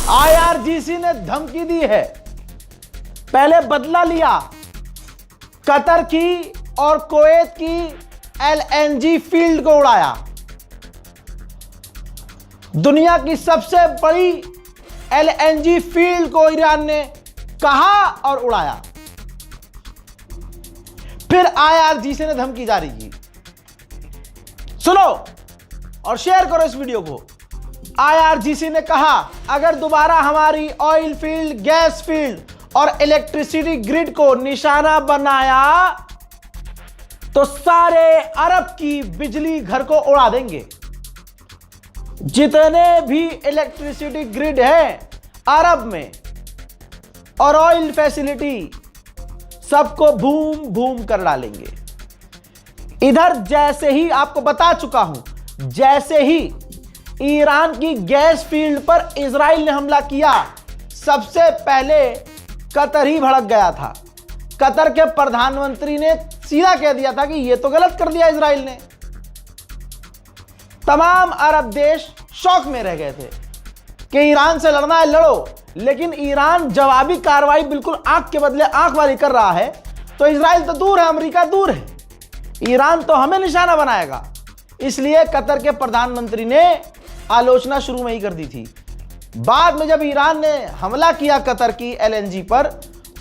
IRGC ने धमकी दी है, पहले बदला लिया। कतर की और कुवैत की एलएनजी फील्ड को उड़ाया। दुनिया की सबसे बड़ी एलएनजी फील्ड को ईरान ने कहा और उड़ाया। फिर आईआरजीसी ने धमकी जारी की। सुनो और शेयर करो इस वीडियो को। आईआरजीसी ने कहा, अगर दोबारा हमारी ऑयल फील्ड, गैस फील्ड और इलेक्ट्रिसिटी ग्रिड को निशाना बनाया तो सारे अरब की बिजली घर को उड़ा देंगे। जितने भी इलेक्ट्रिसिटी ग्रिड है अरब में और ऑयल फैसिलिटी, सबको भूम भूम कर डालेंगे। इधर जैसे ही आपको बता चुका हूं, जैसे ही ईरान की गैस फील्ड पर इजराइल ने हमला किया, सबसे पहले कतर ही भड़क गया था। कतर के प्रधानमंत्री ने सीधा कह दिया था कि यह तो गलत कर दिया इजराइल ने। तमाम अरब देश शौक में रह गए थे कि ईरान से लड़ना है लड़ो, लेकिन ईरान जवाबी कार्रवाई बिल्कुल आंख के बदले आंख वाली कर रहा है। तो इजराइल तो दूर है, अमेरिका दूर है, ईरान तो हमें निशाना बनाएगा। इसलिए कतर के प्रधानमंत्री ने आलोचना शुरू में ही कर दी थी। बाद में जब ईरान ने हमला किया कतर की एलएनजी पर,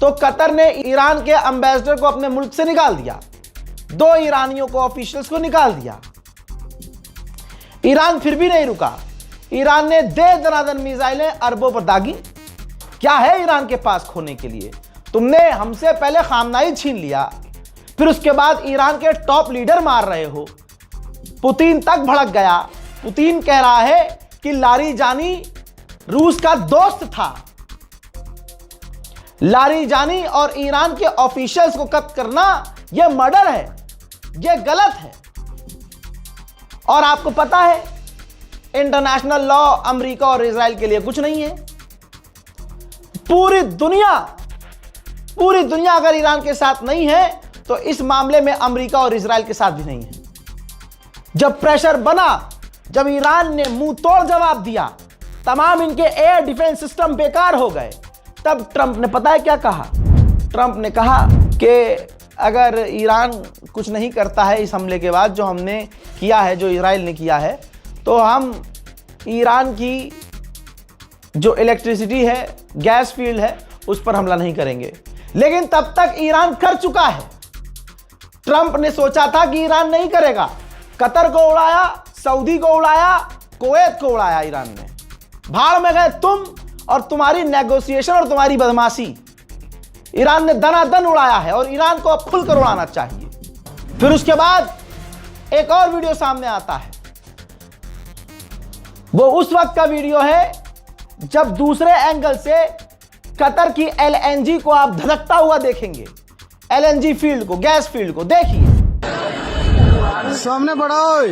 तो कतर ने ईरान के एम्बेसडर को अपने मुल्क से निकाल दिया। 2 ईरानियों को, ऑफिशियल्स को निकाल दिया। ईरान फिर भी नहीं रुका। ईरान ने दे दनादन मिसाइलें अरबों पर दागी। क्या है ईरान के पास खोने के लिए? तुमने हमसे पहले खामनाई छीन लिया, फिर उसके बाद ईरान के टॉप लीडर मार रहे हो। पुतिन तक भड़क गया। पुतिन कह रहा है कि लारीजानी रूस का दोस्त था। लारीजानी और ईरान के ऑफिशियल्स को कत्ल करना यह मर्डर है, यह गलत है। और आपको पता है इंटरनेशनल लॉ अमेरिका और इजराइल के लिए कुछ नहीं है। पूरी दुनिया अगर ईरान के साथ नहीं है तो इस मामले में अमेरिका और इजराइल के साथ भी नहीं है। जब प्रेशर बना, जब ईरान ने मुंह तोड़ जवाब दिया, तमाम इनके एयर डिफेंस सिस्टम बेकार हो गए, तब ट्रंप ने पता है क्या कहा? ट्रंप ने कहा कि अगर ईरान कुछ नहीं करता है इस हमले के बाद, जो हमने किया है, जो इजराइल ने किया है, तो हम ईरान की जो इलेक्ट्रिसिटी है, गैस फील्ड है, उस पर हमला नहीं करेंगे। लेकिन तब तक ईरान कर चुका है। ट्रंप ने सोचा था कि ईरान नहीं करेगा। कतर को उड़ाया, सऊदी को उड़ाया, कुवैत को उड़ाया ईरान ने। भाड़ में गए तुम और तुम्हारी नेगोशिएशन और तुम्हारी बदमाशी। ईरान ने दनादन उड़ाया है और ईरान को अब खुलकर उड़ाना चाहिए। फिर उसके बाद एक और वीडियो सामने आता है। वो उस वक्त का वीडियो है जब दूसरे एंगल से कतर की एलएनजी को आप धधकता हुआ देखेंगे। एलएनजी फील्ड को, गैस फील्ड को देखिए। सामने बढ़ाओ।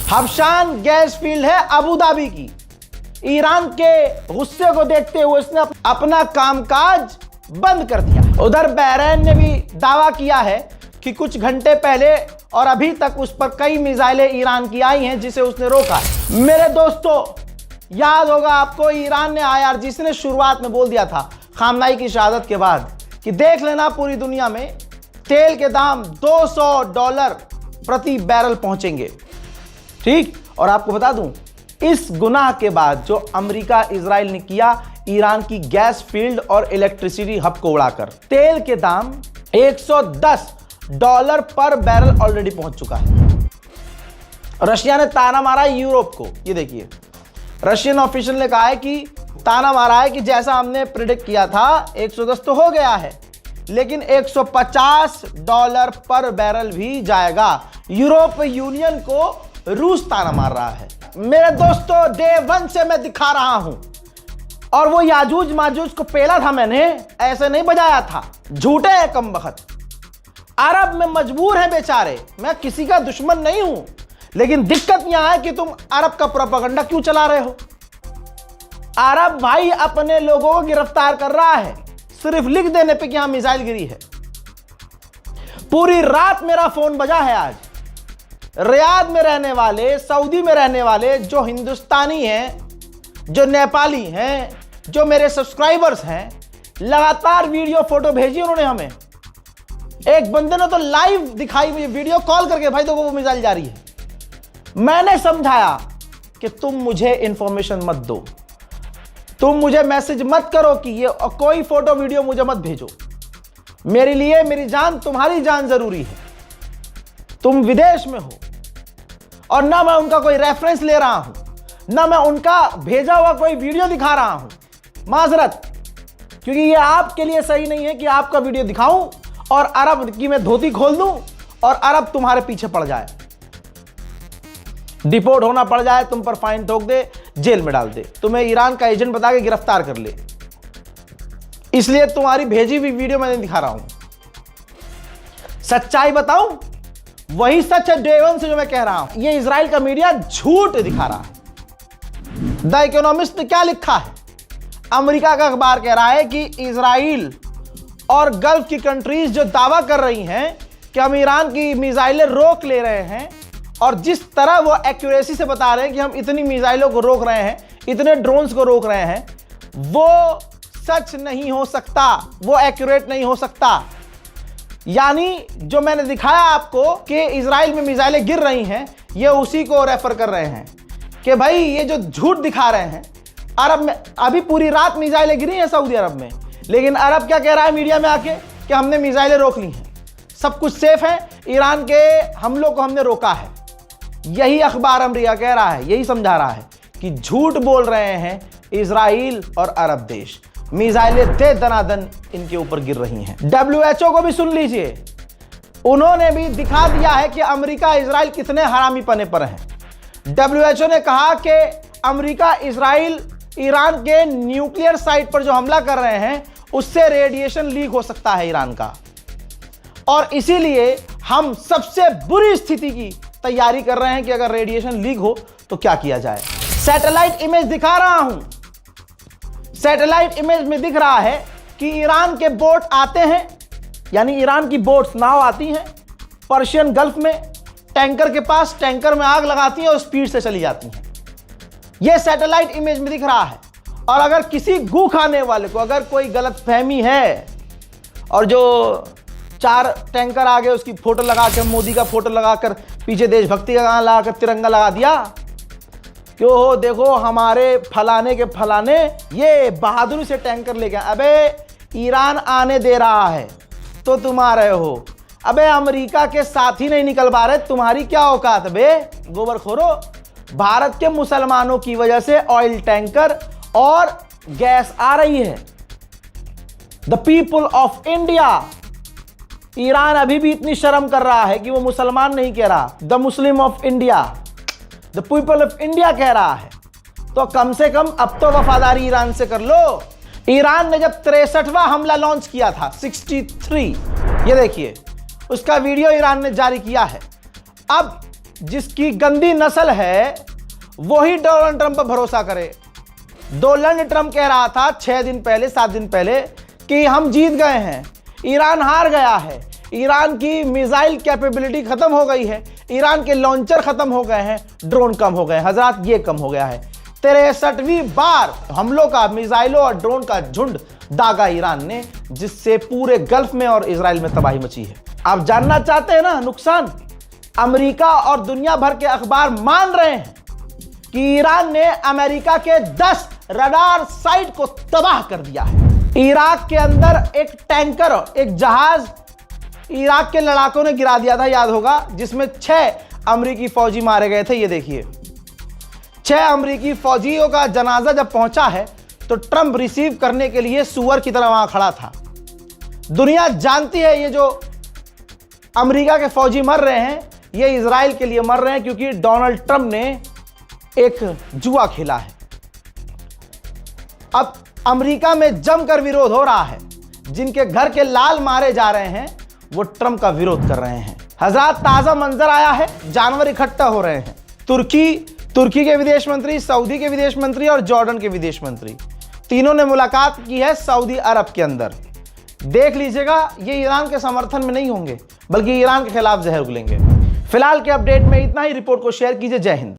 हबशान गैस फील्ड है अबू धाबी की। ईरान के गुस्से को देखते हुए उसने अपना कामकाज बंद कर दिया। उधर बहरीन ने भी दावा किया है कि कुछ घंटे पहले और अभी तक उस पर कई मिसाइलें ईरान की आई हैं, जिसे उसने रोका। मेरे दोस्तों, याद होगा आपको, ईरान ने आईआरजीसी ने शुरुआत में बोल दिया था खामनाई की शहादत के बाद कि देख लेना पूरी दुनिया में तेल के दाम $200 प्रति बैरल पहुंचेंगे। ठीक, और आपको बता दूं, इस गुनाह के बाद जो अमेरिका इजराइल ने किया ईरान की गैस फील्ड और इलेक्ट्रिसिटी हब को उड़ाकर, तेल के दाम $110 पर बैरल ऑलरेडी पहुंच चुका है। रशिया ने ताना मारा यूरोप को। ये देखिए, रशियन ऑफिशियल ने कहा है कि ताना मारा है कि जैसा हमने प्रेडिक्ट किया था 110 तो हो गया है, लेकिन $150 पर बैरल भी जाएगा। यूरोपीय यूनियन को रूस ताना मार रहा है। मेरे दोस्तों, डे 1 से मैं दिखा रहा हूं, और वो याजूज माजूज को पेला था मैंने, ऐसे नहीं बजाया था। झूठे हैं कमबख्त। अरब में मजबूर हैं बेचारे। मैं किसी का दुश्मन नहीं हूं, लेकिन दिक्कत यहां है कि तुम अरब का प्रोपेगेंडा क्यों चला रहे हो। अरब भाई अपने लोगों को गिरफ्तार कर रहा है सिर्फ लिख देने पे कि यहां मिसाइल गिरी है। पूरी रात मेरा फोन बजा है आज। रियाद में रहने वाले, सऊदी में रहने वाले जो हिंदुस्तानी हैं, जो नेपाली हैं, जो मेरे सब्सक्राइबर्स हैं, लगातार वीडियो फोटो भेजी उन्होंने हमें। एक बंदे ने तो लाइव दिखाई मुझे वीडियो कॉल करके, भाई देखो वो मिसाइल जा रही है। मैंने समझाया कि तुम मुझे इंफॉर्मेशन मत दो, तुम मुझे मैसेज मत करो कि ये कोई फोटो वीडियो मुझे मत भेजो। मेरे लिए मेरी जान, तुम्हारी जान जरूरी है। तुम विदेश में हो और ना मैं उनका कोई रेफरेंस ले रहा हूं, ना मैं उनका भेजा हुआ कोई वीडियो दिखा रहा हूं। माजरत, क्योंकि ये आपके लिए सही नहीं है कि आपका वीडियो दिखाऊं और अरब की मैं धोती खोल दूं और अरब तुम्हारे पीछे पड़ जाए, डिपोर्ट होना पड़ जाए, तुम पर फाइन ठोक दे, जेल में डाल दे, तुम्हें ईरान का एजेंट बता के गिरफ्तार कर ले। इसलिए तुम्हारी भेजी हुई वीडियो मैं नहीं दिखा रहा हूं। सच्चाई बताऊं, वही सच है डे वन से जो मैं कह रहा हूं। ये इजराइल का मीडिया झूठ दिखा रहा है। द इकोनॉमिस्ट ने क्या लिखा है? अमेरिका का अखबार कह रहा है कि इजराइल और गल्फ की कंट्रीज जो दावा कर रही हैं कि हम ईरान की मिसाइलें रोक ले रहे हैं, और जिस तरह वो एक्यूरेसी से बता रहे हैं कि हम इतनी मिसाइलों को रोक रहे हैं, इतने ड्रोन्स को रोक रहे हैं, वो सच नहीं हो सकता, वो एक्यूरेट नहीं हो सकता। यानी जो मैंने दिखाया आपको कि इजराइल में मिसाइलें गिर रही हैं, ये उसी को रेफर कर रहे हैं कि भाई ये जो झूठ दिखा रहे हैं। अरब में अभी पूरी रात मिसाइलें गिरी हैं सऊदी अरब में, लेकिन अरब क्या कह रहा है मीडिया में आके कि हमने मिसाइलें रोक ली हैं, सब कुछ सेफ है, ईरान के हमलों को हमने रोका है। यही अखबार अमेरिका कह रहा है, यही समझा रहा है कि झूठ बोल रहे हैं इजराइल और अरब देश। मिसाइलें दे दनादन इनके ऊपर गिर रही हैं। WHO को भी सुन लीजिए, उन्होंने भी दिखा दिया है कि अमेरिका इजराइल कितने हरामीपने पर हैं। WHO ने कहा कि अमेरिका इजराइल ईरान के न्यूक्लियर साइट पर जो हमला कर रहे हैं उससे रेडिएशन लीक हो सकता है ईरान का, और इसीलिए हम सबसे बुरी स्थिति की तैयारी कर रहे हैं कि अगर रेडिएशन लीक हो तो क्या किया जाए। सैटेलाइट इमेज दिखा रहा हूं। सैटेलाइट इमेज में दिख रहा है कि ईरान के बोट आते हैं, यानी ईरान की बोट्स, नाव आती हैं पर्शियन गल्फ में, टैंकर के पास, टैंकर में आग लगाती हैं और स्पीड से चली जाती हैं। यह सैटेलाइट इमेज में दिख रहा है। और अगर किसी गू खाने वाले को अगर कोई गलतफहमी है और जो 4 टैंकर आगे उसकी फोटो लगा कर, मोदी का फोटो लगाकर, पीछे देशभक्ति का गाना लगाकर, तिरंगा लगा दिया कि हो देखो हमारे फलाने के फलाने ये बहादुरी से टैंकर लेके, अबे ईरान आने दे रहा है तो तुम आ रहे हो। अबे अमेरिका के साथ ही नहीं निकल पा रहे, तुम्हारी क्या औकात बे गोबरखोरो। भारत के मुसलमानों की वजह से ऑयल टैंकर और गैस आ रही है। The people of India, Iran अभी भी इतनी शर्म कर रहा है कि वो मुसलमान नहीं कह रहा, the Muslim of India, the people of India कह रहा है। तो कम से कम अब तो वफादारी ईरान से कर लो। ईरान ने जब 63वां हमला लॉन्च किया था, 63, ये देखिए उसका वीडियो ईरान ने जारी किया है। अब जिसकी गंदी नस्ल है वही डोनाल्ड ट्रंप पर भरोसा करे। डोनाल्ड ट्रंप कह रहा था 6 दिन पहले, 7 दिन पहले कि हम जीत गए हैं, ईरान हार गया है, ईरान की मिसाइल कैपेबिलिटी खत्म हो गई है, ईरान के लॉन्चर खत्म हो गए हैं, ड्रोन कम हो गए। हजरात ये कम हो गया है। 63वीं बार हमलों का, मिसाइलों और ड्रोन का झुंड दागा ईरान ने, जिससे पूरे गल्फ में और इजराइल में तबाही मची है। आप जानना चाहते हैं ना नुकसान? अमेरिका और दुनिया भर के अखबार मान रहे हैं कि ईरान ने अमेरिका के 10 रडार साइट को तबाह कर दिया है। इराक के अंदर एक टैंकर, एक जहाज इराक के लड़ाकों ने गिरा दिया था, याद होगा, जिसमें 6 अमेरिकी फौजी मारे गए थे। ये देखिए 6 अमेरिकी फौजियों का जनाजा जब पहुंचा है तो ट्रंप रिसीव करने के लिए सुअर की तरह वहां खड़ा था। दुनिया जानती है ये जो अमेरिका के फौजी मर रहे हैं ये इजराइल के लिए मर रहे हैं, क्योंकि डोनाल्ड ट्रंप ने एक जुआ खेला है। अब अमेरिका में जमकर विरोध हो रहा है। जिनके घर के लाल मारे जा रहे हैं वो ट्रंप का विरोध कर रहे हैं। हज़रात ताजा मंजर आया है, जानवर इकट्ठा हो रहे हैं। तुर्की तुर्की के विदेश मंत्री, सऊदी के विदेश मंत्री और जॉर्डन के विदेश मंत्री, तीनों ने मुलाकात की है सऊदी अरब के अंदर। देख लीजिएगा, ये ईरान के समर्थन में नहीं होंगे, बल्कि ईरान के खिलाफ जहर उगलेंगे। फिलहाल के अपडेट में इतना ही। रिपोर्ट को शेयर कीजिए। जय हिंद।